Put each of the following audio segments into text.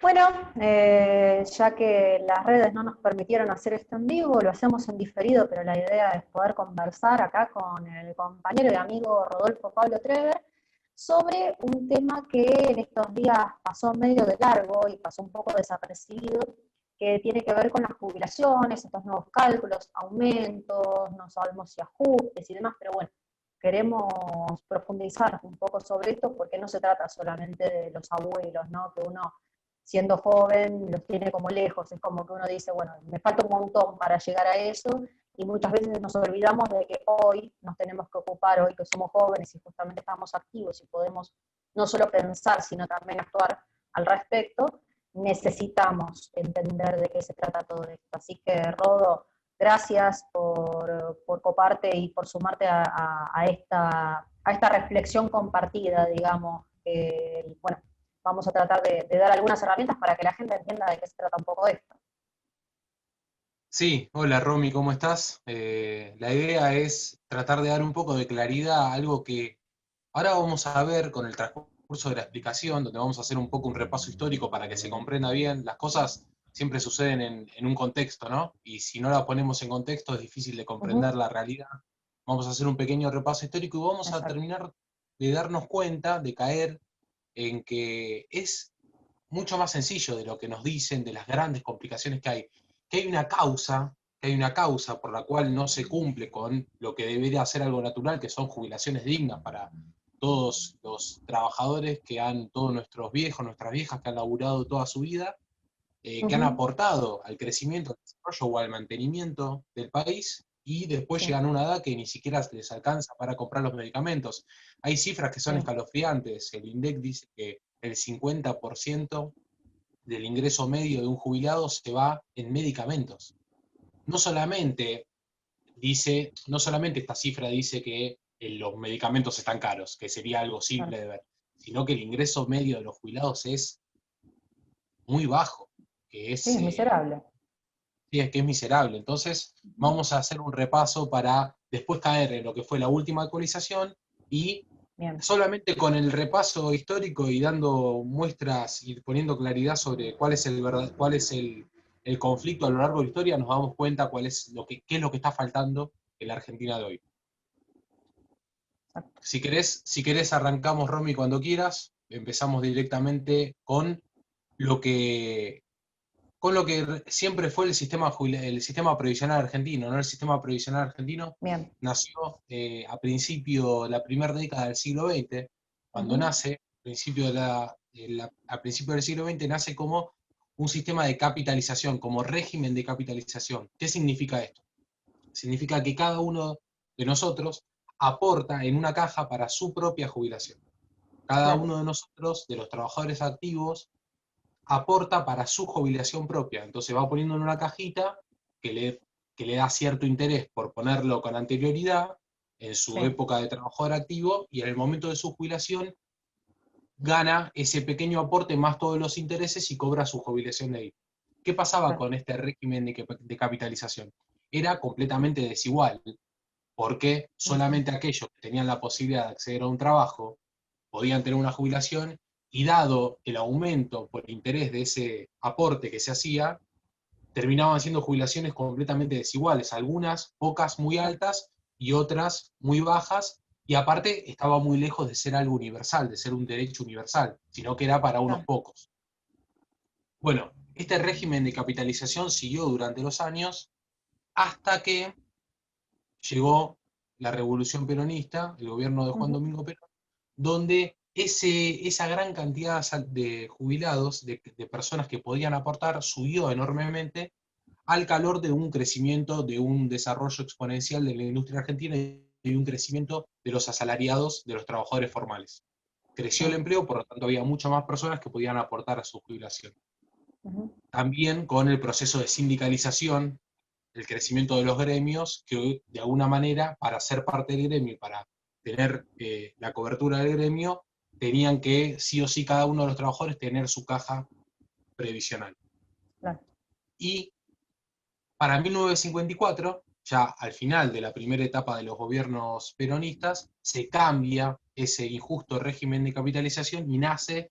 Bueno, ya que las redes no nos permitieron hacer esto en vivo, lo hacemos en diferido, pero la idea es poder conversar acá con el compañero y amigo Rodolfo Pablo Trever sobre un tema que en estos días pasó medio de largo y pasó un poco desapercibido, que tiene que ver con las jubilaciones, estos nuevos cálculos, aumentos, no sabemos si ajustes y demás, pero bueno, queremos profundizar un poco sobre esto porque no se trata solamente de los abuelos, ¿no? Que uno siendo joven los tiene como lejos, es como que uno dice, bueno, me falta un montón para llegar a eso, y muchas veces nos olvidamos de que hoy nos tenemos que ocupar, hoy que somos jóvenes y justamente estamos activos y podemos no solo pensar, sino también actuar al respecto, necesitamos entender de qué se trata todo esto. Así que, Rodo, gracias por coparte y por sumarte a esta reflexión compartida, digamos, que, bueno, vamos a tratar de dar algunas herramientas para que la gente entienda de qué se trata un poco esto. Sí, hola Romy, ¿cómo estás? La idea es tratar de dar un poco de claridad a algo que ahora vamos a ver con el transcurso de la explicación, donde vamos a hacer un poco un repaso histórico para que se comprenda bien. Las cosas siempre suceden en un contexto, ¿no? Y si no la ponemos en contexto es difícil de Uh -huh. comprender la realidad. Vamos a hacer un pequeño repaso histórico y vamos a Exacto. terminar de darnos cuenta, de caer en que es mucho más sencillo de lo que nos dicen, de las grandes complicaciones que hay una causa, que hay una causa por la cual no se cumple con lo que debería ser algo natural, que son jubilaciones dignas para todos los trabajadores todos nuestros viejos, nuestras viejas que han laburado toda su vida, Uh que han -huh. aportado al crecimiento, al desarrollo o al mantenimiento del país, y después Sí, llegan a una edad que ni siquiera les alcanza para comprar los medicamentos. Hay cifras que son sí, escalofriantes. El INDEC dice que el 50% del ingreso medio de un jubilado se va en medicamentos. No solamente no solamente esta cifra dice que los medicamentos están caros, que sería algo claro. simple de ver, sino que el ingreso medio de los jubilados es muy bajo, que Sí, es, es miserable. sí, es que es miserable. Entonces, Uh -huh. vamos a hacer un repaso para después caer en lo que fue la última actualización y Bien. solamente con el repaso histórico y dando muestras y poniendo claridad sobre cuál es el conflicto a lo largo de la historia, nos damos cuenta qué es lo que está faltando en la Argentina de hoy. Exacto. Si querés arrancamos, Romy, cuando quieras. Empezamos directamente lo que, con lo que siempre fue el sistema previsional argentino, ¿no? El sistema previsional argentino Bien. nació la primera década del siglo XX, Uh cuando -huh. nace, a principio del siglo XX, nace como un sistema de capitalización, como régimen de capitalización. ¿Qué significa esto? Significa que cada uno de nosotros aporta en una caja para su propia jubilación. Cada Claro. uno de nosotros, de los trabajadores activos, aporta para su jubilación propia. Entonces va poniendo en una cajita que le, que le da cierto interés por ponerlo con anterioridad en su Sí. época de trabajador activo, y en el momento de su jubilación gana ese pequeño aporte más todos los intereses y cobra su jubilación de ahí. ¿Qué pasaba Claro. con este régimen de capitalización? Era completamente desigual, porque Uh -huh. solamente aquellos que tenían la posibilidad de acceder a un trabajo podían tener una jubilación, y dado el aumento por interés de ese aporte que se hacía, terminaban siendo jubilaciones completamente desiguales, algunas pocas muy Claro. altas y otras muy bajas, y aparte estaba muy lejos de ser algo universal, de ser un derecho universal, sino que era para unos Claro. pocos. Bueno, este régimen de capitalización siguió durante los años hasta que llegó la revolución peronista, el gobierno de Uh Juan -huh. Domingo Perón, donde esa gran cantidad de jubilados, de personas que podían aportar, subió enormemente al calor de un crecimiento, de un desarrollo exponencial de la industria argentina y un crecimiento de los asalariados, de los trabajadores formales. Creció el Sí. empleo, por lo tanto había muchas más personas que podían aportar a su jubilación. Uh -huh. También con el proceso de sindicalización, el crecimiento de los gremios, que de alguna manera, para ser parte del gremio y para tener la cobertura del gremio, tenían que, sí o sí, cada uno de los trabajadores tener su caja previsional. Claro. Y para 1954, ya al final de la primera etapa de los gobiernos peronistas, se cambia ese injusto régimen de capitalización y nace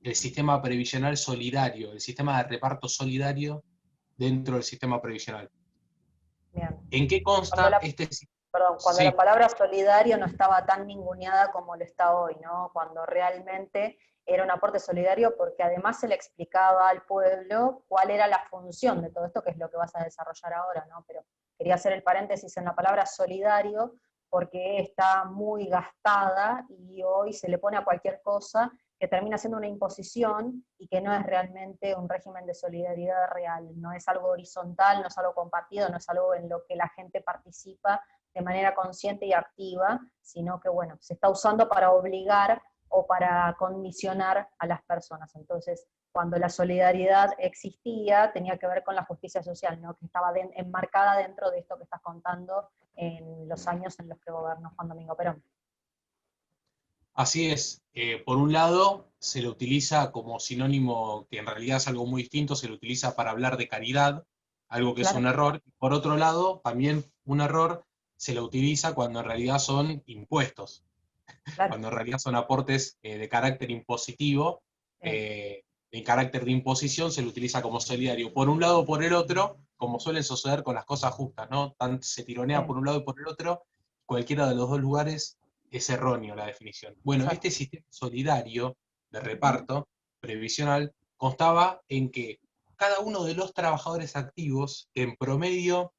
el sistema previsional solidario, el sistema de reparto solidario dentro del sistema previsional. Bien. ¿En qué Cuando consta la, este? perdón, cuando la Sí, palabra solidario no estaba tan ninguneada como lo está hoy, ¿no? Cuando realmente era un aporte solidario, porque además se le explicaba al pueblo cuál era la función de todo esto, que es lo que vas a desarrollar ahora, ¿no? Pero quería hacer el paréntesis en la palabra solidario, porque está muy gastada y hoy se le pone a cualquier cosa que termina siendo una imposición y que no es realmente un régimen de solidaridad real, no es algo horizontal, no es algo compartido, no es algo en lo que la gente participa de manera consciente y activa, sino que, bueno, se está usando para obligar o para condicionar a las personas. Entonces, cuando la solidaridad existía, tenía que ver con la justicia social, ¿no? Que estaba enmarcada dentro de esto que estás contando en los años en los que gobernó Juan Domingo Perón. así es. Por un lado, se lo utiliza como sinónimo, que en realidad es algo muy distinto, se lo utiliza para hablar de caridad, algo que es un Claro, error. Por otro lado, también un error se lo utiliza cuando en realidad son impuestos, claro. cuando en realidad son aportes de carácter impositivo, de carácter de imposición, se lo utiliza como solidario. Por un lado o por el otro, como suele suceder con las cosas justas, ¿no? Se tironea por un lado y por el otro, cualquiera de los dos lugares es erróneo la definición. Bueno, este Exacto. sistema solidario de Ujú. reparto previsional constaba en que cada uno de los trabajadores activos, en promedio,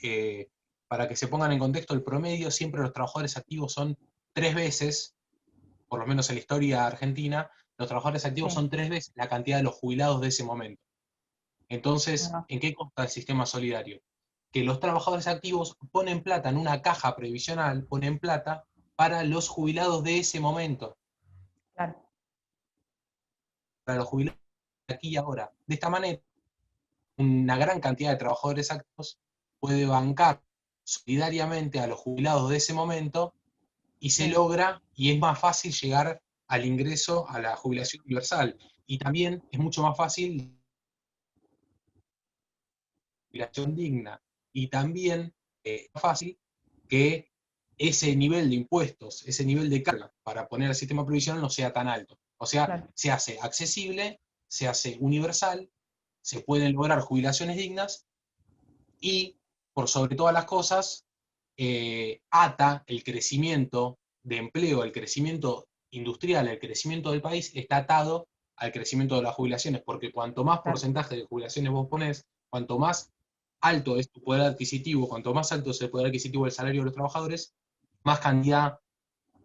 eh, para que se pongan en contexto, el promedio siempre los trabajadores activos son 3 veces, por lo menos en la historia argentina, los trabajadores activos Sí, son 3 veces la cantidad de los jubilados de ese momento. Entonces, no, ¿en qué consta el sistema solidario? Que los trabajadores activos ponen plata en una caja previsional, ponen plata para los jubilados de ese momento, claro. para los jubilados de aquí y ahora. De esta manera, una gran cantidad de trabajadores activos puede bancar solidariamente a los jubilados de ese momento y se Sí, logra, y es más fácil llegar al ingreso a la jubilación universal. Y también es mucho más fácil la jubilación digna. Y también es más fácil que ese nivel de impuestos, ese nivel de carga para poner el sistema previsional no sea tan alto. O sea, claro. se hace accesible, se hace universal, se pueden lograr jubilaciones dignas y, por sobre todas las cosas, ata el crecimiento de empleo, el crecimiento industrial, el crecimiento del país, está atado al crecimiento de las jubilaciones, porque cuanto más Claro. porcentaje de jubilaciones vos ponés, cuanto más alto es tu poder adquisitivo, cuanto más alto es el poder adquisitivo del salario de los trabajadores, más cantidad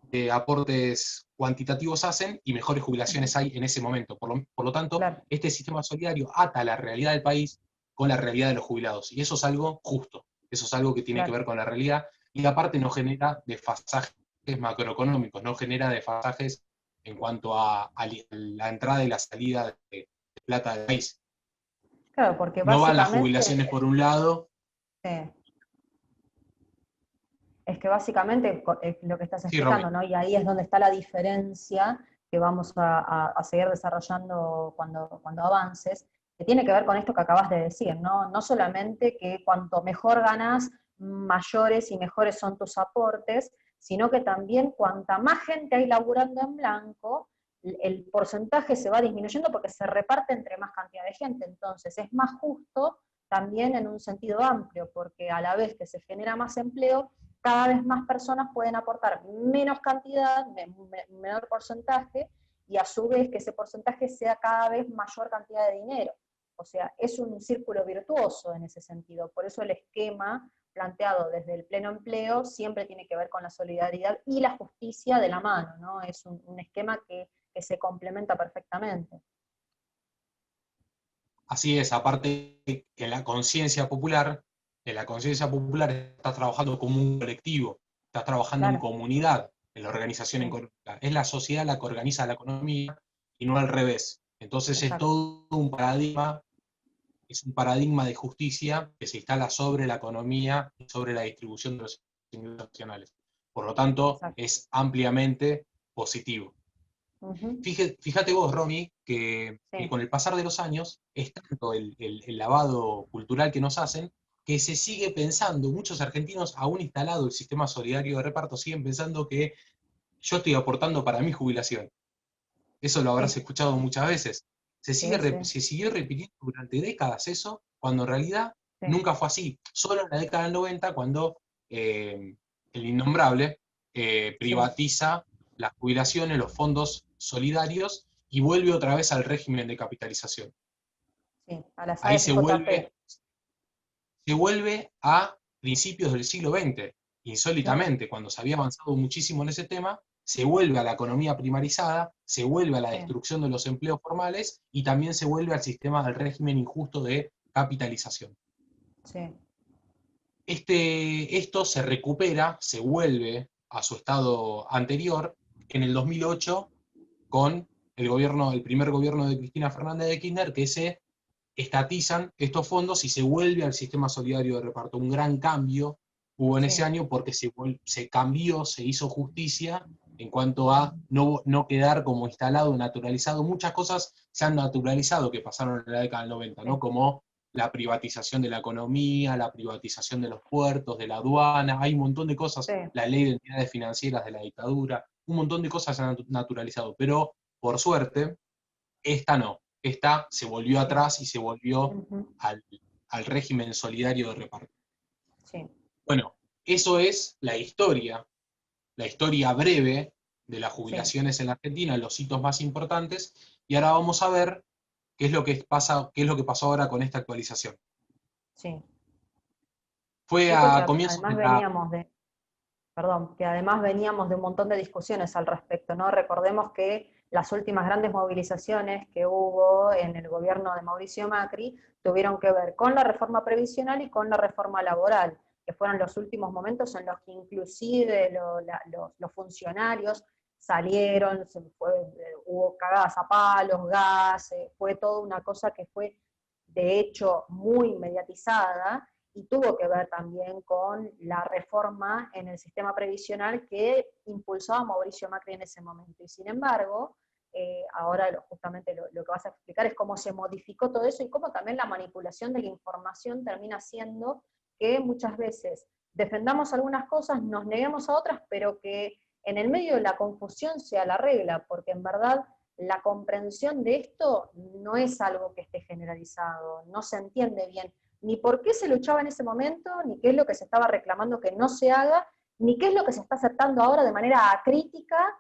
de aportes cuantitativos hacen y mejores Ujú. jubilaciones hay en ese momento. Por lo tanto, Claro. este sistema solidario ata la realidad del país con la realidad de los jubilados. Y eso es algo justo, eso es algo que tiene que Claro. ver con la realidad y aparte no genera desfasajes macroeconómicos, no genera desfasajes en cuanto a la entrada y la salida de plata del país. Claro, porque No van las básicamente, jubilaciones por un lado. eh, es que básicamente es lo que estás Sí, Romy. explicando, ¿no? Y ahí es donde está la diferencia que vamos a seguir desarrollando cuando avances, que tiene que ver con esto que acabas de decir, ¿no? No solamente que cuanto mejor ganas, mayores y mejores son tus aportes, sino que también cuanta más gente hay laburando en blanco, el porcentaje se va disminuyendo porque se reparte entre más cantidad de gente. Entonces es más justo también en un sentido amplio, porque a la vez que se genera más empleo, cada vez más personas pueden aportar menos cantidad, menor porcentaje, y a su vez que ese porcentaje sea cada vez mayor cantidad de dinero. O sea, es un círculo virtuoso en ese sentido. Por eso el esquema planteado desde el pleno empleo siempre tiene que ver con la solidaridad y la justicia de la mano, ¿no? Es un esquema que se complementa perfectamente. Así es, aparte en la conciencia popular estás trabajando como un colectivo, estás trabajando en Claro, comunidad, en la organización sí, económica. Es la sociedad la que organiza la economía y no al revés. Entonces es exacto, todo un paradigma, es un paradigma de justicia que se instala sobre la economía y sobre la distribución de los ingresos nacionales. Por lo tanto, exacto. es ampliamente positivo. Ujú, Fíjate vos, Romy, que sí, con el pasar de los años es tanto el lavado cultural que nos hacen que se sigue pensando, muchos argentinos aún instalado el sistema solidario de reparto siguen pensando que yo estoy aportando para mi jubilación. Eso lo habrás Sí, escuchado muchas veces. sí, sí, Se siguió repitiendo durante décadas eso, cuando en realidad sí, nunca fue así. Solo en la década del 90, cuando el innombrable sí, privatiza las jubilaciones, los fondos solidarios, y vuelve otra vez al régimen de capitalización. sí, a las Ahí AFJP, se vuelve a principios del siglo XX, claro, insólitamente, cuando se había avanzado muchísimo en ese tema, se vuelve a la economía primarizada, se vuelve a la sí, destrucción de los empleos formales y también se vuelve al sistema del régimen injusto de capitalización. sí, Esto se recupera, se vuelve a su estado anterior en el 2008 con el primer gobierno de Cristina Fernández de Kirchner, que se estatizan estos fondos y se vuelve al sistema solidario de reparto. Un gran cambio hubo en ese sí, año porque se cambió, se hizo justicia en cuanto a no quedar como instalado, naturalizado. Muchas cosas se han naturalizado que pasaron en la década del 90, ¿no? sí, Como la privatización de la economía, la privatización de los puertos, de la aduana, hay un montón de cosas, sí, la ley de entidades financieras de la dictadura, un montón de cosas se han naturalizado, pero por suerte, esta no. Esta se volvió sí, atrás y se volvió ujú, al, al régimen solidario de reparto. sí, Bueno, eso es la historia breve de las sí, jubilaciones en la Argentina, los hitos más importantes, y ahora vamos a ver qué es lo que pasa, qué es lo que pasó ahora con esta actualización. sí. Fue Esto que a comienzos además de la... veníamos de, perdón, que además veníamos de un montón de discusiones al respecto, ¿no? Recordemos que las últimas grandes movilizaciones que hubo en el gobierno de Mauricio Macri tuvieron que ver con la reforma previsional y con la reforma laboral, que fueron los últimos momentos en los que inclusive los funcionarios salieron, hubo cagadas a palos, gas, fue toda una cosa que fue de hecho muy mediatizada, y tuvo que ver también con la reforma en el sistema previsional que impulsaba Mauricio Macri en ese momento. Y sin embargo, ahora justamente lo que vas a explicar es cómo se modificó todo eso y cómo también la manipulación de la información termina siendo que muchas veces defendamos algunas cosas, nos neguemos a otras, pero que en el medio de la confusión sea la regla, porque en verdad la comprensión de esto no es algo que esté generalizado, no se entiende bien ni por qué se luchaba en ese momento, ni qué es lo que se estaba reclamando que no se haga, ni qué es lo que se está aceptando ahora de manera acrítica,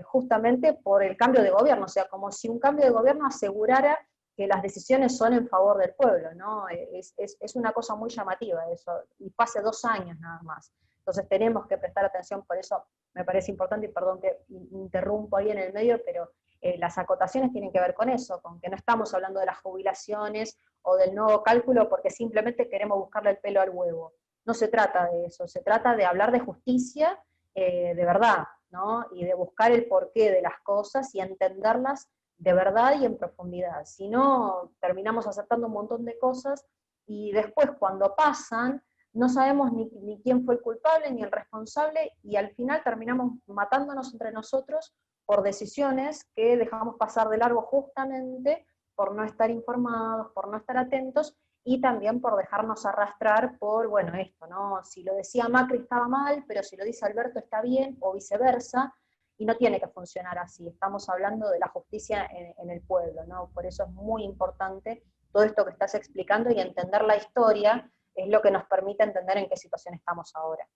justamente por el cambio de gobierno, o sea, como si un cambio de gobierno asegurara que las decisiones son en favor del pueblo, ¿no? Es una cosa muy llamativa eso, y fue hace 2 años nada más. Entonces tenemos que prestar atención, por eso me parece importante, y perdón que interrumpo ahí en el medio, pero las acotaciones tienen que ver con eso, con que no estamos hablando de las jubilaciones o del nuevo cálculo porque simplemente queremos buscarle el pelo al huevo. No se trata de eso, se trata de hablar de justicia de verdad, ¿no? Y de buscar el porqué de las cosas y entenderlas de verdad y en profundidad. Si no, terminamos aceptando un montón de cosas y después cuando pasan, no sabemos ni quién fue el culpable ni el responsable y al final terminamos matándonos entre nosotros por decisiones que dejamos pasar de largo justamente por no estar informados, por no estar atentos y también por dejarnos arrastrar por, bueno, esto, ¿no? Si lo decía Macri estaba mal, pero si lo dice Alberto está bien, o viceversa, y no tiene que funcionar así. Estamos hablando de la justicia en el pueblo, ¿no? Por eso es muy importante todo esto que estás explicando y entender la historia es lo que nos permite entender en qué situación estamos ahora.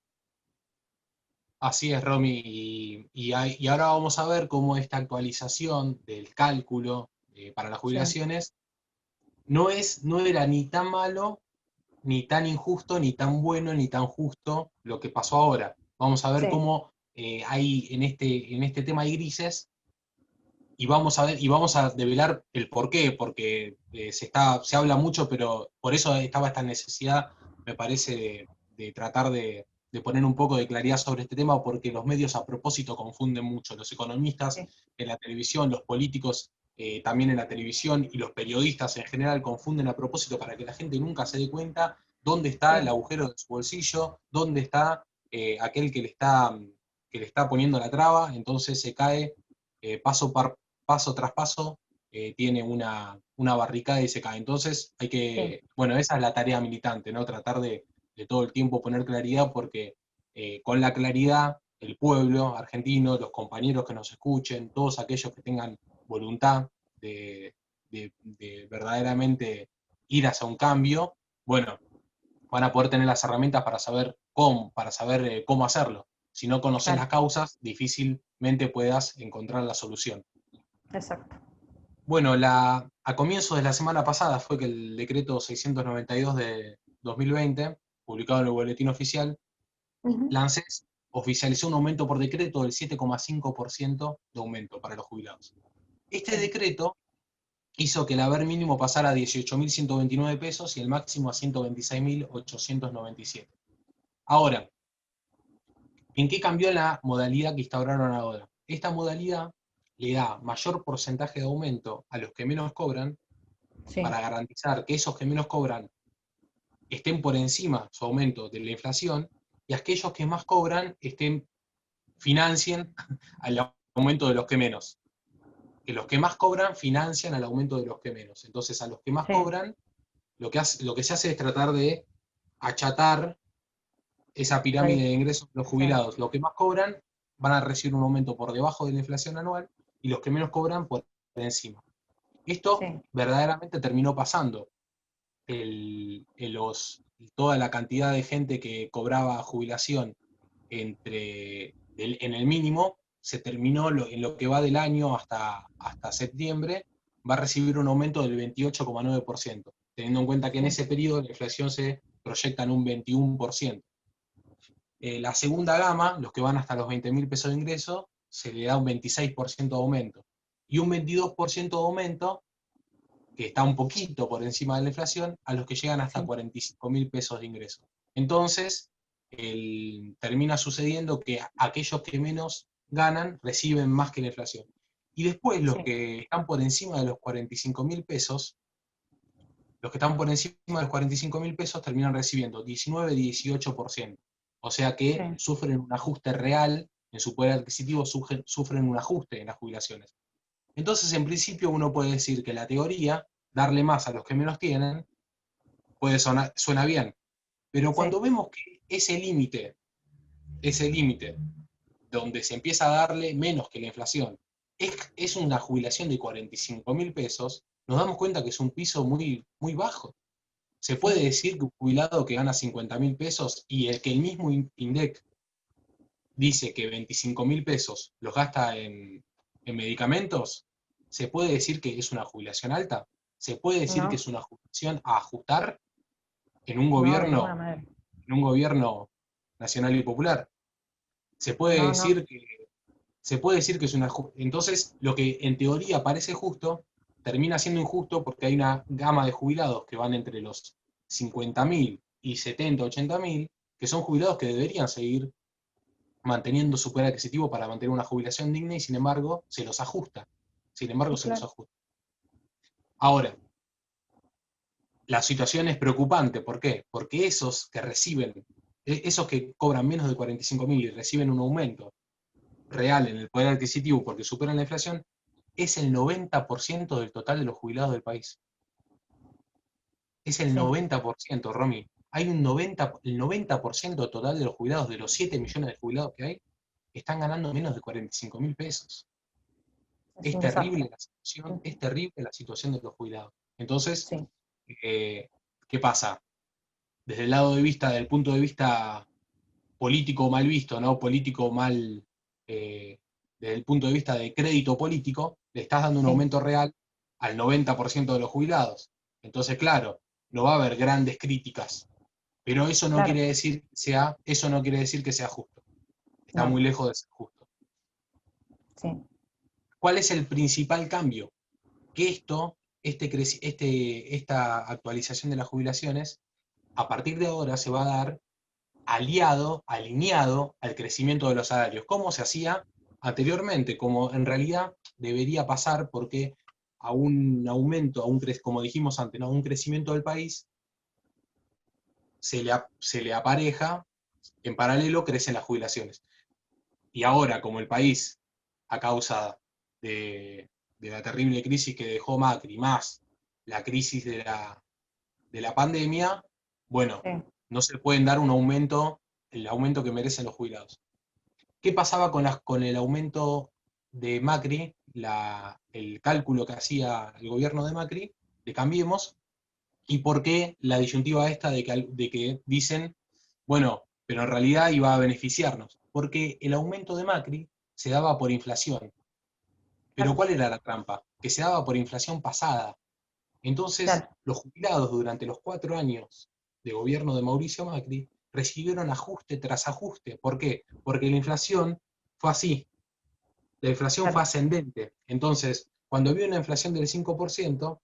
Así es, Romy, y ahora vamos a ver cómo esta actualización del cálculo para las Sí, jubilaciones no era ni tan malo, ni tan injusto, ni tan bueno, ni tan justo lo que pasó ahora. Vamos a ver sí, cómo hay en este tema hay grises y vamos a ver, y vamos a develar el por qué, porque se habla mucho, pero por eso estaba esta necesidad, me parece, de tratar de poner un poco de claridad sobre este tema, porque los medios a propósito confunden mucho. Los economistas sí, en la televisión, los políticos también en la televisión y los periodistas en general confunden a propósito para que la gente nunca se dé cuenta dónde está el sí, agujero de su bolsillo, dónde está aquel que le está poniendo la traba, entonces se cae paso tras paso, tiene una barricada y se cae. Entonces hay sí, que, bueno, esa es la tarea militante, ¿no? Tratar de todo el tiempo poner claridad porque con la claridad el pueblo argentino, los compañeros que nos escuchen, todos aquellos que tengan voluntad de verdaderamente ir hacia un cambio, bueno, van a poder tener las herramientas para saber cómo hacerlo. Si no conoces las Claro, causas, difícilmente puedas encontrar la solución. exacto. Bueno, a comienzos de la semana pasada fue que el decreto 692 de 2020, publicado en el Boletín Oficial, Ujú. la ANSES oficializó un aumento por decreto del 7,5% de aumento para los jubilados. Este Sí, decreto hizo que el haber mínimo pasara a 18.129 pesos y el máximo a 126.897. Ahora, ¿en qué cambió la modalidad que instauraron ahora? Esta modalidad le da mayor porcentaje de aumento a los que menos cobran sí, para garantizar que esos que menos cobran estén por encima su aumento de la inflación y aquellos que más cobran financien al aumento de los que menos. Que los que más cobran financian al aumento de los que menos. Entonces, a los que más sí, cobran, lo que se hace es tratar de achatar esa la pirámide dif- de ingresos de los sí, jubilados. Los que más cobran van a recibir un aumento por debajo de la inflación anual y los que menos cobran por encima. Esto sí, verdaderamente terminó pasando. El, en los, Toda la cantidad de gente que cobraba jubilación en el mínimo se terminó en lo que va del año hasta septiembre, va a recibir un aumento del 28,9%, teniendo en cuenta que en sí, ese periodo la inflación se proyecta en un 21%. La segunda gama, los que van hasta los 20.000 pesos de ingreso, se le da un 26% de aumento. Y un 22% de aumento, que está un poquito por encima de la inflación, a los que llegan hasta sí, 45.000 pesos de ingreso. Entonces, termina sucediendo que aquellos que menos ganan reciben más que la inflación. Y después los sí, que están por encima de los 45.000 pesos, los que están por encima de los 45.000 pesos terminan recibiendo 19-18%. O sea que sí, sufren un ajuste real en su poder adquisitivo, sufren un ajuste en las jubilaciones. Entonces, en principio, uno puede decir que la teoría, darle más a los que menos tienen, suena bien. Pero sí, cuando vemos que ese límite, donde se empieza a darle menos que la inflación, es una jubilación de 45.000 pesos, nos damos cuenta que es un piso muy, muy bajo. Se puede sí, decir que un jubilado que gana 50.000 pesos y el que el mismo INDEC dice que 25.000 pesos los gasta en medicamentos, ¿se puede decir que es una jubilación alta? ¿Se puede decir que no, es una jubilación a ajustar en un no, de ninguna gobierno, manera. en un gobierno nacional y popular? Se puede No, no, decir que, se puede decir que es una... Entonces, lo que en teoría parece justo, termina siendo injusto porque hay una gama de jubilados que van entre los 50.000 y 70, 80.000, que son jubilados que deberían seguir manteniendo su poder adquisitivo para mantener una jubilación digna y sin embargo se los ajusta. Sin embargo, sí, se los claro, ajusta. Ahora, la situación es preocupante. ¿Por qué? Porque esos que cobran menos de 45.000 y reciben un aumento real en el poder adquisitivo porque superan la inflación, es el 90% del total de los jubilados del país. Es el sí, 90%, Romy. El 90% total de los jubilados, de los 7 millones de jubilados que hay, están ganando menos de 45.000 pesos. es un desastre. Es terrible la situación de los jubilados. Entonces, Sí, eh, ¿qué pasa? Desde el lado de vista, del punto de vista político mal visto, ¿no? Político mal, eh, desde el punto de vista de crédito político, le estás dando un sí, aumento real al 90% de los jubilados. Entonces, claro, no va a haber grandes críticas, pero claro, eso no quiere decir que sea justo. Está no, muy lejos de ser justo. sí, ¿Cuál es el principal cambio? Que esta actualización de las jubilaciones, a partir de ahora se va a dar alineado al crecimiento de los salarios, como se hacía anteriormente, como en realidad debería pasar, porque a un aumento, como dijimos antes, ¿no? A un crecimiento del país se le apareja, en paralelo crecen las jubilaciones. Y ahora, como el país, a causa de la terrible crisis que dejó Macri, más la crisis de la pandemia, bueno, sí, no se pueden dar el aumento que merecen los jubilados. ¿Qué pasaba con el aumento de Macri, el cálculo que hacía el gobierno de Macri, de Cambiemos, y por qué la disyuntiva esta de que dicen, bueno, pero en realidad iba a beneficiarnos? Porque el aumento de Macri se daba por inflación. Pero Claro, ¿cuál era la trampa? Que se daba por inflación pasada. Entonces, claro, los jubilados durante los 4 años de gobierno de Mauricio Macri recibieron ajuste tras ajuste. ¿Por qué? Porque la inflación fue así, la inflación fue claro. ascendente. Entonces, cuando había una inflación del 5%,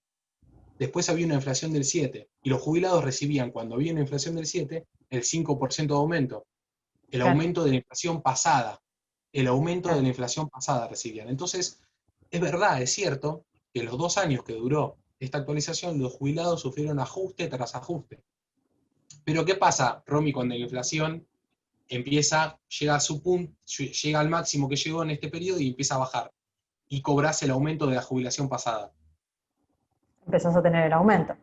después había una inflación del 7%, y los jubilados recibían, cuando había una inflación del 7%, el 5% de aumento, el Claro, aumento de la inflación pasada, el aumento de claro. la inflación pasada recibían. Entonces, es verdad, es cierto, que los 2 años que duró esta actualización, los jubilados sufrieron ajuste tras ajuste. Pero ¿qué pasa, Romy, cuando la inflación llega a su punto, llega al máximo que llegó en este periodo y empieza a bajar? Y cobras el aumento de la jubilación pasada. Empezás a tener el aumento.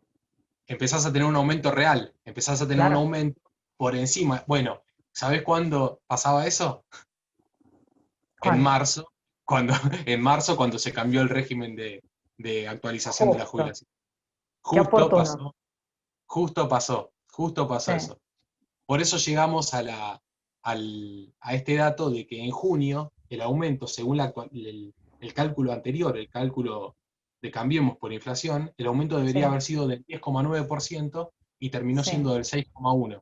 Empezás a tener un aumento real, empezás a tener un Claro. aumento por encima. Bueno, ¿sabés cuándo pasaba eso? En ¿Cuándo? marzo, cuando, en marzo, cuando se cambió el régimen de actualización de la Justo. jubilación. Qué Justo oportuno. pasó, justo pasó Sí, eso. Por eso llegamos a este dato de que en junio el aumento, según el cálculo anterior, el cálculo de Cambiemos por inflación, el aumento sí, debería haber sido del 10,9% y terminó sí, siendo del 6,1%.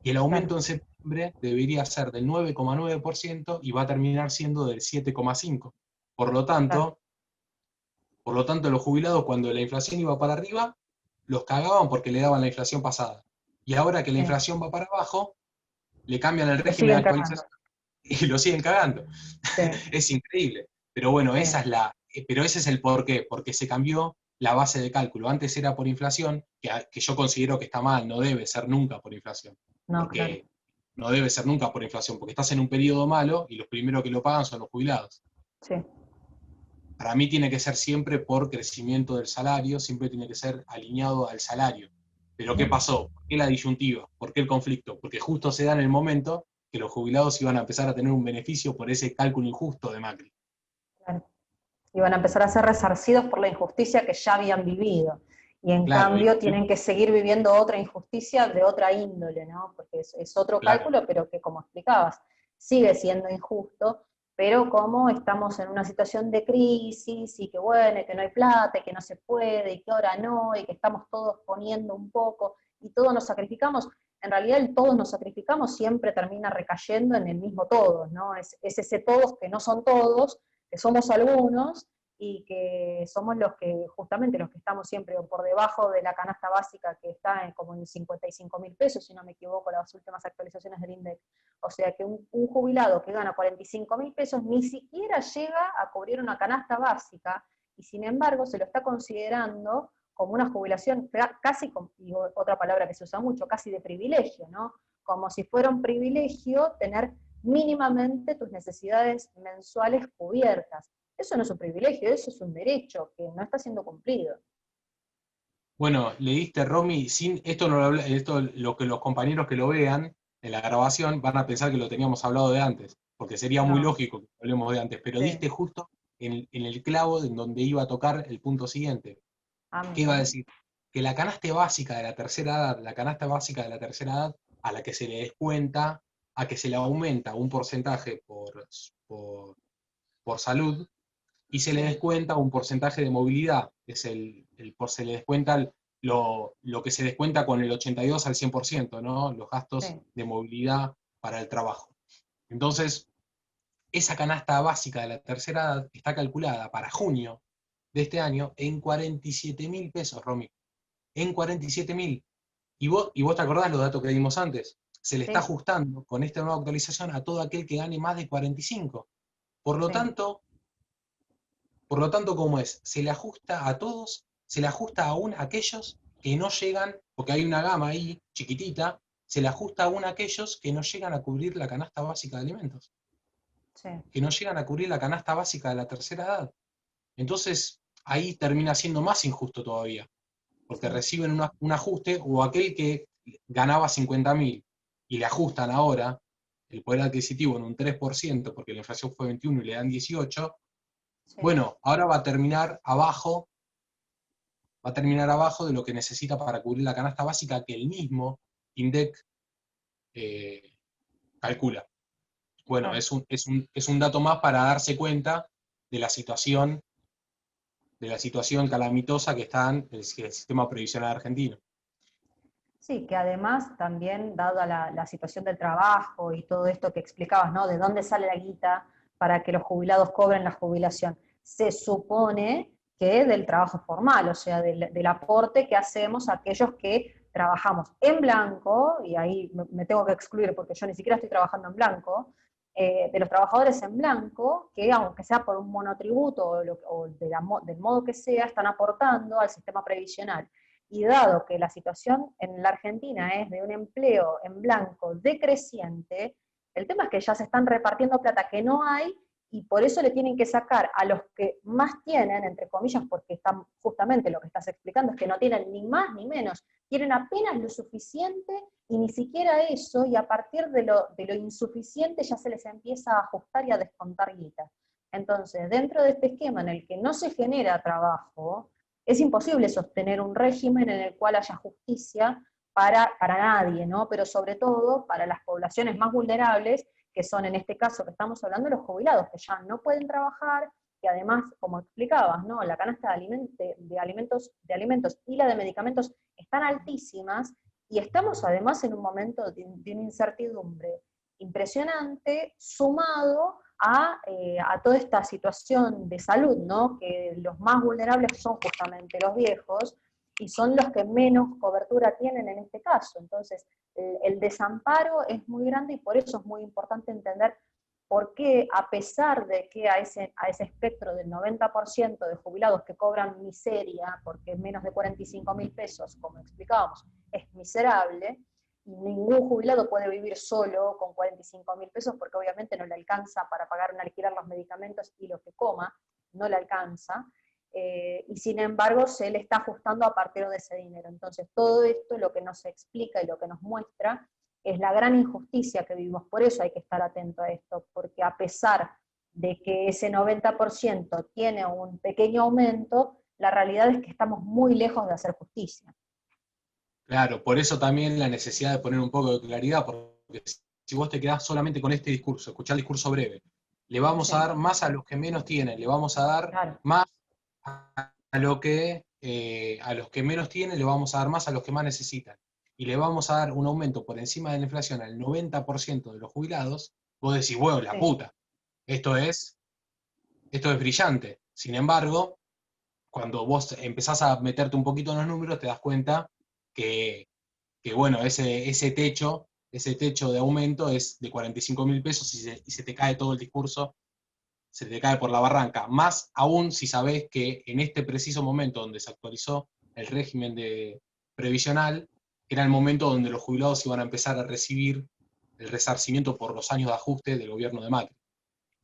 Y el claro. aumento en septiembre debería ser del 9,9% y va a terminar siendo del 7,5%. Por lo Claro. tanto, por lo tanto, los jubilados, cuando la inflación iba para arriba, los cagaban porque le daban la inflación pasada. Y ahora que la Sí. inflación va para abajo, le cambian el Lo régimen de siguen cagando. actualización y lo siguen cagando. Sí, Es increíble. Pero bueno, sí. pero ese es el porqué, porque se cambió la base de cálculo. Antes era por inflación, que yo considero que está mal, no debe ser nunca por inflación. No, claro. Porque no debe ser nunca por inflación, porque estás en un periodo malo y los primeros que lo pagan son los jubilados. Sí. Para mí tiene que ser siempre por crecimiento del salario, siempre tiene que ser alineado al salario. Pero ¿qué pasó? ¿Por qué la disyuntiva? ¿Por qué el conflicto? Porque justo se da en el momento que los jubilados iban a empezar a tener un beneficio por ese cálculo injusto de Macri. Claro. Y van a empezar a ser resarcidos por la injusticia que ya habían vivido. Y en Claro, cambio tienen que seguir viviendo otra injusticia de otra índole, ¿no? Porque es otro claro, cálculo, pero que como explicabas, sigue siendo injusto, pero como estamos en una situación de crisis y que bueno, y que no hay plata, y que no se puede, y que ahora no, y que estamos todos poniendo un poco, y todos nos sacrificamos, en realidad el todos nos sacrificamos siempre termina recayendo en el mismo todos, ¿no? Es ese todos que no son todos, que somos algunos y que somos los que, justamente los que estamos siempre por debajo de la canasta básica que está como en 55.000 pesos, si no me equivoco, las últimas actualizaciones del INDEC. O sea que un jubilado que gana 45.000 pesos ni siquiera llega a cubrir una canasta básica y sin embargo se lo está considerando como una jubilación casi, y otra palabra que se usa mucho, casi de privilegio, ¿no? Como si fuera un privilegio tener mínimamente tus necesidades mensuales cubiertas. Eso no es un privilegio, eso es un derecho que no está siendo cumplido. bueno, le diste, Romy, esto, no esto lo que los compañeros que lo vean en la grabación van a pensar que lo teníamos hablado de antes, porque sería muy No, lógico que hablemos de antes, pero sí. diste justo en el clavo en donde iba a tocar el punto siguiente. Ah, ¿Qué iba a mira. decir? Que la canasta básica de la tercera edad, la canasta básica de la tercera edad, a la que se le descuenta, a que se le aumenta un porcentaje por, por salud, y se le Sí, descuenta un porcentaje de movilidad, que es se le descuenta lo que se descuenta con el 82 al 100%, ¿no? Los gastos sí, de movilidad para el trabajo. Entonces, esa canasta básica de la tercera edad está calculada para junio de este año en 47.000 pesos, Romy. En 47.000. Y vos te acordás los datos que dimos antes. Se le está sí, ajustando con esta nueva actualización a todo aquel que gane más de 45. Por lo sí, tanto, por lo tanto, ¿cómo es? Se le ajusta a todos, se le ajusta aún a aquellos que no llegan, porque hay una gama ahí chiquitita, se le ajusta aún a aquellos que no llegan a cubrir la canasta básica de alimentos, sí, que no llegan a cubrir la canasta básica de la tercera edad. Entonces, ahí termina siendo más injusto todavía, porque sí, reciben un ajuste, o aquel que ganaba 50.000 y le ajustan ahora, el poder adquisitivo en un 3%, porque la inflación fue 21 y le dan 18, Sí. bueno, ahora va a terminar abajo de lo que necesita para cubrir la canasta básica que el mismo INDEC eh, calcula. Bueno, Claro. es un dato más para darse cuenta de la situación calamitosa que está en el sistema previsional argentino. Sí, que además también, dada la situación del trabajo y todo esto que explicabas, ¿no? De dónde sale la guita para que los jubilados cobren la jubilación, se supone que del trabajo formal, o sea, del aporte que hacemos a aquellos que trabajamos en blanco, y ahí me tengo que excluir porque yo ni siquiera estoy trabajando en blanco, de los trabajadores en blanco, que aunque sea por un monotributo o del modo que sea, están aportando al sistema previsional. Y dado que la situación en la Argentina es de un empleo en blanco decreciente, el tema es que ya se están repartiendo plata que no hay y por eso le tienen que sacar a los que más tienen, entre comillas, porque están justamente lo que estás explicando es que no tienen ni más ni menos, tienen apenas lo suficiente y ni siquiera eso, y a partir de lo insuficiente ya se les empieza a ajustar y a descontar guita. Entonces, dentro de este esquema en el que no se genera trabajo, es imposible sostener un régimen en el cual haya justicia para nadie, ¿no? Pero sobre todo para las poblaciones más vulnerables, que son en este caso que estamos hablando los jubilados, que ya no pueden trabajar, que además, como explicabas, ¿no? La canasta de alimentos y la de medicamentos están altísimas, y estamos además en un momento de una incertidumbre impresionante, sumado a toda esta situación de salud, ¿no? Que los más vulnerables son justamente los viejos y son los que menos cobertura tienen en este caso. Entonces, el desamparo es muy grande y por eso es muy importante entender por qué, a pesar de que a ese espectro del 90% de jubilados que cobran miseria, porque menos de 45.000 pesos, como explicábamos, es miserable, y ningún jubilado puede vivir solo con 45.000 pesos porque obviamente no le alcanza para pagar un alquiler, los medicamentos y lo que coma, no le alcanza, y sin embargo se le está ajustando a partir de ese dinero. Entonces todo esto lo que nos explica y lo que nos muestra es la gran injusticia que vivimos. Por eso hay que estar atento a esto, porque a pesar de que ese 90% tiene un pequeño aumento, la realidad es que estamos muy lejos de hacer justicia. Claro, por eso también la necesidad de poner un poco de claridad, porque si vos te quedás solamente con este discurso, escuchar el discurso breve, le vamos a Sí, dar más a los que menos tienen, le vamos a dar claro. más a los que menos tienen, le vamos a dar más a los que más necesitan. Y le vamos a dar un aumento por encima de la inflación al 90% de los jubilados, vos decís, bueno, la Sí. puta, esto es, esto es brillante. Sin embargo, cuando vos empezás a meterte un poquito en los números, te das cuenta que, que bueno, ese techo de aumento es de 45.000 pesos y se te cae todo el discurso, se te cae por la barranca. Más aún si sabés que en este preciso momento donde se actualizó el régimen previsional, era el momento donde los jubilados iban a empezar a recibir el resarcimiento por los años de ajuste del gobierno de Macri.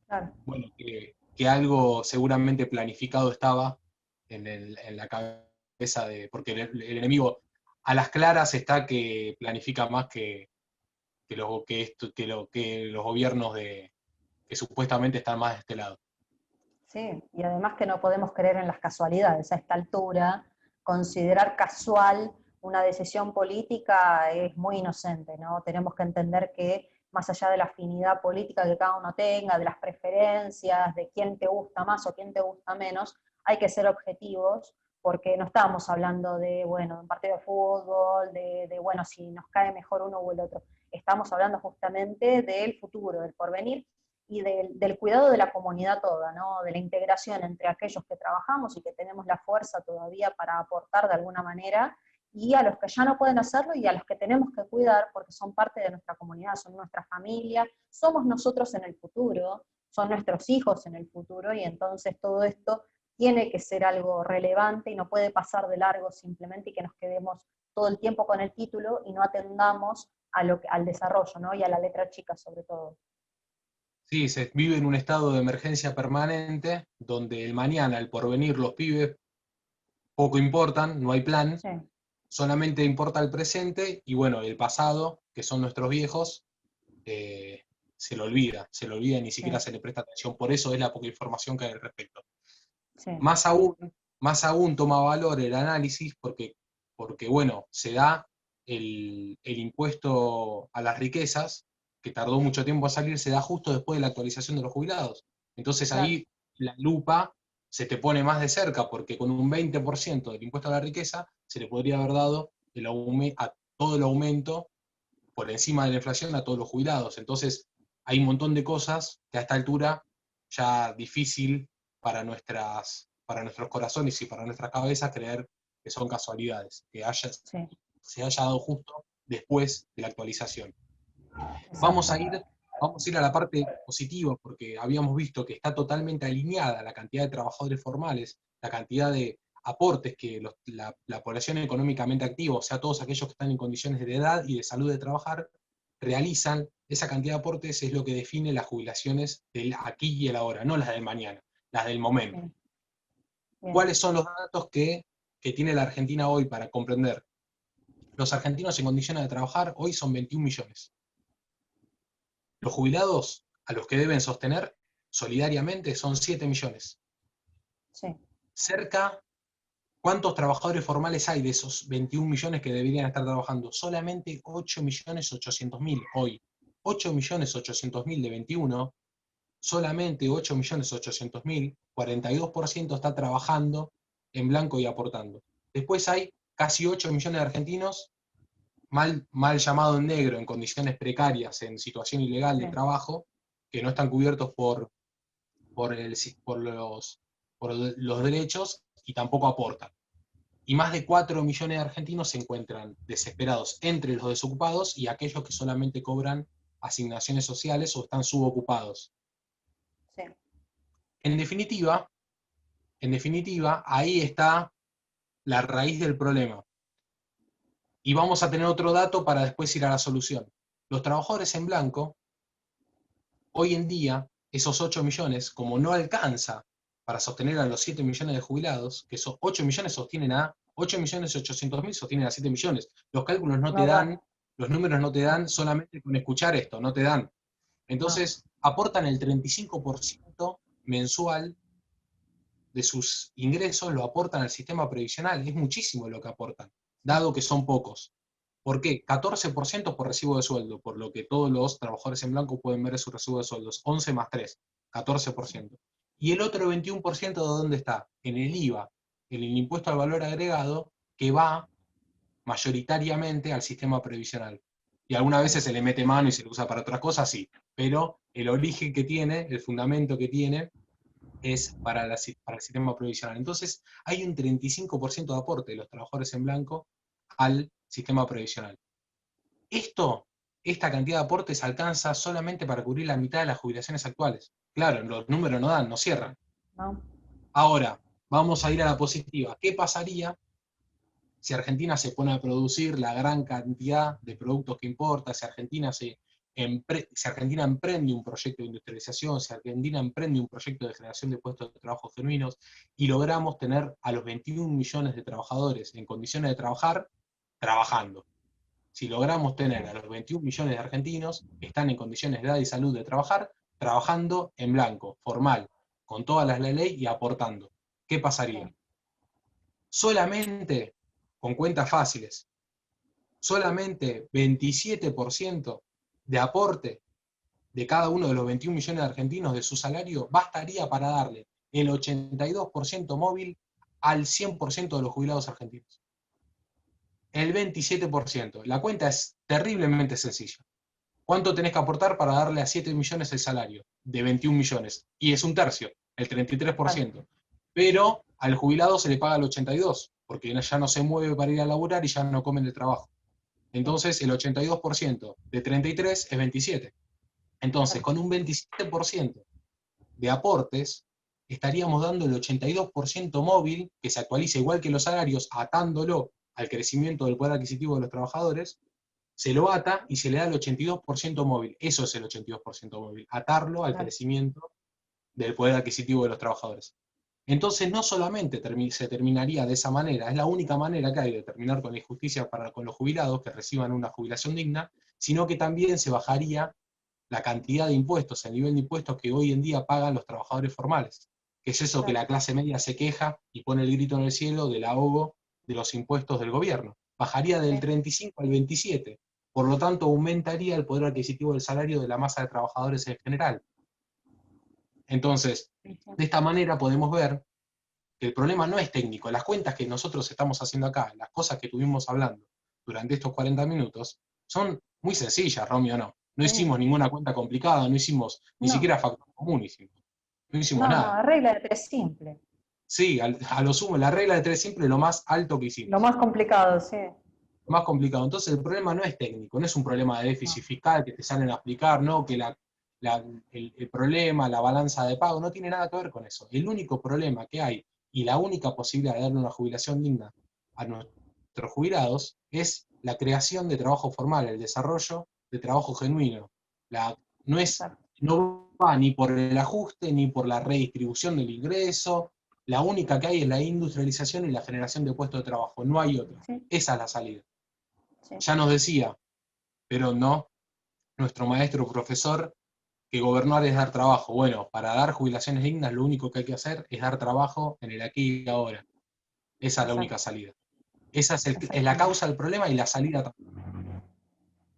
Claro. Bueno, que algo seguramente planificado estaba en la cabeza porque el enemigo a las claras está que planifica más que los gobiernos que supuestamente están más de este lado. Sí, y además que no podemos creer en las casualidades. A esta altura, considerar casual una decisión política es muy inocente, ¿no? Tenemos que entender que más allá de la afinidad política que cada uno tenga, de las preferencias, de quién te gusta más o quién te gusta menos, hay que ser objetivos, porque no estamos hablando de, bueno, un partido de fútbol, bueno, si nos cae mejor uno o el otro. Estamos hablando justamente del futuro, del porvenir, y del cuidado de la comunidad toda, ¿no? De la integración entre aquellos que trabajamos y que tenemos la fuerza todavía para aportar de alguna manera, y a los que ya no pueden hacerlo y a los que tenemos que cuidar porque son parte de nuestra comunidad, son nuestra familia, somos nosotros en el futuro, son nuestros hijos en el futuro, y entonces todo esto tiene que ser algo relevante y no puede pasar de largo simplemente y que nos quedemos todo el tiempo con el título y no atendamos al desarrollo, ¿no? Y a la letra chica sobre todo. Sí, se vive en un estado de emergencia permanente, donde el mañana, el porvenir, los pibes poco importan, no hay plan, Sí, solamente importa el presente y bueno, el pasado, que son nuestros viejos, se le olvida y ni siquiera sí, se le presta atención. Por eso es la poca información que hay al respecto. sí, Más aún, más aún toma valor el análisis porque bueno, se da el impuesto a las riquezas, que tardó mucho tiempo a salir, se da justo después de la actualización de los jubilados. Entonces claro, ahí la lupa se te pone más de cerca, porque con un 20% del impuesto a la riqueza se le podría haber dado a todo el aumento por encima de la inflación a todos los jubilados. Entonces hay un montón de cosas que a esta altura ya difícil para nuestros corazones y para nuestras cabezas creer que son casualidades, sí, se haya dado justo después de la actualización. Vamos a exacto, ir, vamos a ir a la parte positiva, porque habíamos visto que está totalmente alineada la cantidad de trabajadores formales, la cantidad de aportes que la población económicamente activa, o sea, todos aquellos que están en condiciones de edad y de salud de trabajar, realizan. Esa cantidad de aportes es lo que define las jubilaciones del aquí y el ahora, no las del mañana, las del momento. sí, bien, ¿Cuáles son los datos que tiene la Argentina hoy para comprender? Los argentinos en condiciones de trabajar hoy son 21 millones. Los jubilados a los que deben sostener solidariamente son 7 millones. sí, Cerca, ¿cuántos trabajadores formales hay de esos 21 millones que deberían estar trabajando? Solamente 8.800.000 hoy. 8.800.000 de 21, solamente 8.800.000, 42% está trabajando en blanco y aportando. Después hay casi 8 millones de argentinos mal llamado en negro, en condiciones precarias, en situación ilegal de sí, trabajo, que no están cubiertos por, el, por los derechos y tampoco aportan. Y más de 4 millones de argentinos se encuentran desesperados entre los desocupados y aquellos que solamente cobran asignaciones sociales o están subocupados. sí, En definitiva, ahí está la raíz del problema. Y vamos a tener otro dato para después ir a la solución. Los trabajadores en blanco, hoy en día, esos 8 millones, como no alcanza para sostener a los 7 millones de jubilados, que esos 8 millones sostienen a 8.800.000 sostienen a 7 millones. Los cálculos no te no da, dan, los números no te no, dan solamente con escuchar esto, no te dan. no, Entonces, aportan el 35% mensual de sus ingresos, lo aportan al sistema previsional. Es muchísimo lo que aportan, sí, dado que son pocos. ¿Por qué? 14% por recibo de sueldo, por lo que todos los trabajadores en blanco pueden ver su recibo de sueldos. 11 más 3, sí, 14%. Y el otro 21% ¿de dónde está? En el IVA, en el impuesto al valor agregado, que va mayoritariamente al sistema previsional. Y algunas sí, veces se le mete mano y se le usa para otras cosas, sí. Pero el origen que tiene, el fundamento que tiene, es para el sistema previsional. Entonces, hay un 35% de aporte de los trabajadores en blanco al sistema previsional. Esta cantidad de aportes alcanza solamente para cubrir la mitad de las jubilaciones actuales. Claro, los números no dan, no cierran. no, Ahora, vamos a ir a la positiva. ¿Qué pasaría si Argentina se pone a producir la gran cantidad de productos que importa, si Argentina emprende un proyecto de industrialización, si Argentina emprende un proyecto de generación de puestos de trabajo genuinos y logramos tener a los 21 millones de trabajadores en condiciones de trabajar, trabajando? Si logramos sí, tener a los 21 millones de argentinos que están en condiciones de edad y salud de trabajar, trabajando en blanco, formal, con todas las leyes y aportando, ¿qué pasaría? sí, Solamente, con cuentas fáciles, solamente 27% de aporte de cada uno de los 21 millones de argentinos de su salario bastaría para darle el 82% móvil al 100% de los jubilados argentinos. El 27%. La cuenta es terriblemente sencilla. ¿Cuánto tenés que aportar para darle a 7 millones el salario? De 21 millones. Y es un tercio, el claro, 33%. Pero al jubilado se le paga el 82%, porque ya no se mueve para ir a laburar y ya no come en el trabajo. sí, Entonces el 82% de 33 es 27. Entonces, claro, con un 27% de aportes, estaríamos dando el 82% móvil, que se actualiza igual que los salarios, atándolo al crecimiento del poder adquisitivo de los trabajadores, se lo ata y se le da el 82% móvil. Eso es el 82% móvil, atarlo al claro, crecimiento del poder adquisitivo de los trabajadores. Entonces no solamente se terminaría de esa manera, es la única manera que hay de terminar con la injusticia con los jubilados que reciban una jubilación digna, sino que también se bajaría la cantidad de impuestos, el nivel de impuestos que hoy en día pagan los trabajadores formales, que es eso que la clase media se queja y pone el grito en el cielo del ahogo de los impuestos del gobierno. Bajaría del 35 al 27, por lo tanto aumentaría el poder adquisitivo del salario de la masa de trabajadores en general. Entonces, de esta manera podemos ver que el problema no es técnico. Las cuentas que nosotros estamos haciendo acá, las cosas que estuvimos hablando durante estos 40 minutos, son muy sencillas, Romeo, no. No hicimos ninguna cuenta complicada, no hicimos ni No, siquiera factor común, no hicimos no, nada. regla de tres simple. Sí, a lo sumo, la regla de tres simple es lo más alto que Lo hicimos. más complicado, sí. Lo más complicado. Entonces el problema no es técnico, no es un problema de No, déficit fiscal que te salen a explicar, no, que el problema, la balanza de pago, no tiene nada que ver con eso. El único problema que hay y la única posibilidad de darle una jubilación digna a nuestros jubilados es la creación de trabajo formal, el desarrollo de trabajo genuino. No, exacto. no va ni por el ajuste ni por la redistribución del ingreso. La única que hay es la industrialización y la generación de puestos de trabajo, no hay otra. Sí, Esa es la salida. sí. Ya nos decía, pero no, nuestro maestro profesor, que gobernar es dar trabajo. Bueno, para dar jubilaciones dignas lo único que hay que hacer es dar trabajo en el aquí y ahora. Esa es la única Exacto, salida. Esa es la exactamente. causa del problema y la salida también.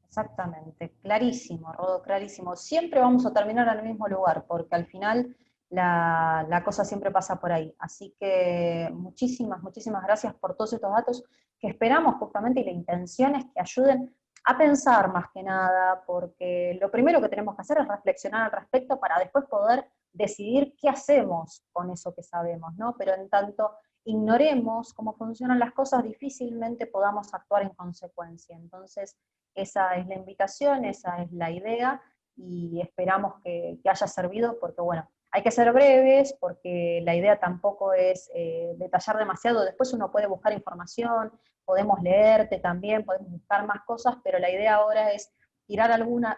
Exactamente, clarísimo, Rodo, clarísimo. Siempre vamos a terminar en el mismo lugar, porque al final la cosa siempre pasa por ahí. Así que muchísimas, muchísimas gracias por todos estos datos que esperamos justamente y la intención es que ayuden a pensar más que nada, porque lo primero que tenemos que hacer es reflexionar al respecto para después poder decidir qué hacemos con eso que sabemos, ¿no? Pero en tanto ignoremos cómo funcionan las cosas, difícilmente podamos actuar en consecuencia. Entonces, esa es la invitación, esa es la idea, y esperamos que haya servido, porque bueno, hay que ser breves, porque la idea tampoco es detallar demasiado, después uno puede buscar información, podemos leerte también, podemos buscar más cosas, pero la idea ahora es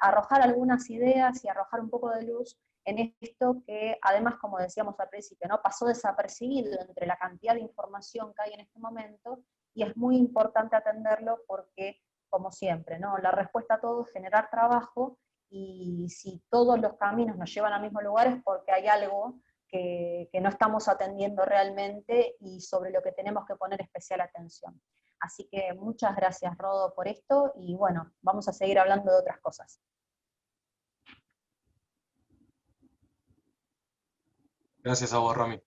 arrojar algunas ideas y arrojar un poco de luz en esto que además, como decíamos al principio, ¿no? Pasó desapercibido entre la cantidad de información que hay en este momento, y es muy importante atenderlo porque, como siempre, ¿no? La respuesta a todo es generar trabajo, y si todos los caminos nos llevan al mismo lugar es porque hay algo que no estamos atendiendo realmente y sobre lo que tenemos que poner especial atención. Así que muchas gracias, Rodo, por esto, y bueno, vamos a seguir hablando de otras cosas. Gracias a vos, Romy.